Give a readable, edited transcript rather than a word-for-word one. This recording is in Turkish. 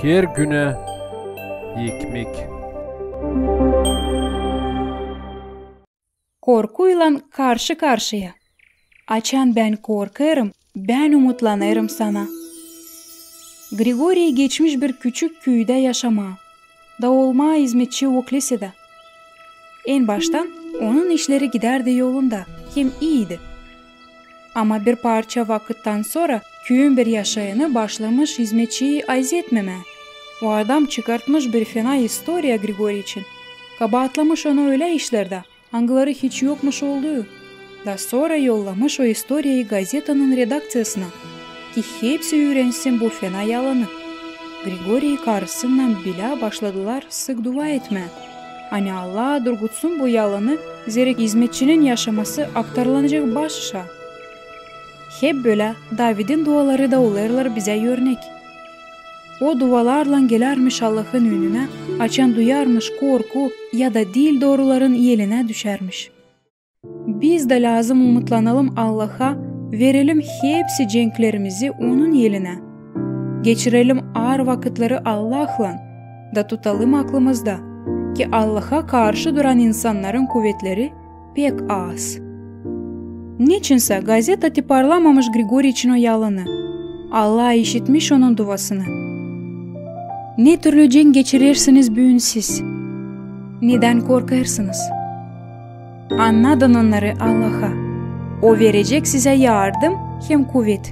Her güne ekmek. Korkuyla karşı karşıya. Açan ben korkarım, ben umutlanırım sana. Grigoriy geçmiş bir küçük köyde yaşama. Davulma hizmetçi ok lisede. En baştan onun işleri giderdi yolunda, hem iyiydi. Ama bir parça vakitten sonra köyün bir yaşayanı başlamış hizmetçiyi azletmeme. O adam çıkartmış bir fena historia Grigoriy için. Kabahatlamış onu öyle işlerde, hangileri hiç yokmuş olduğu. Da sonra yollamış o historiyayı gazetanın redaksiyasına. Ki hepsi öğrensin bu fena yalanı. Grigoriy karısından bile başladılar sık dua etmeye. Hani Allah durgutsun bu yalanı, zerek hizmetçinin yaşaması aktarılacak başa. Hep böyle David'in duaları da olurlar bize örnek. O dualarla gelermiş Allah'ın önüne, açan duyarmış korku ya da dil doğruların eline düşermiş. Biz de lazım umutlanalım Allah'a, verelim hepsi cenklerimizi onun eline. Geçirelim ağır vakitleri Allah'la, da tutalım aklımızda ki Allah'a karşı duran insanların kuvvetleri pek az. Niçinse gazete tiparlamamış Grigoriy için o yalanı. Allah işitmiş onun duasını. Ne türlü cenk geçirirsiniz bugün siz? Neden korkarsınız? Anladın onları Allah'a. O verecek size yardım hem kuvvet.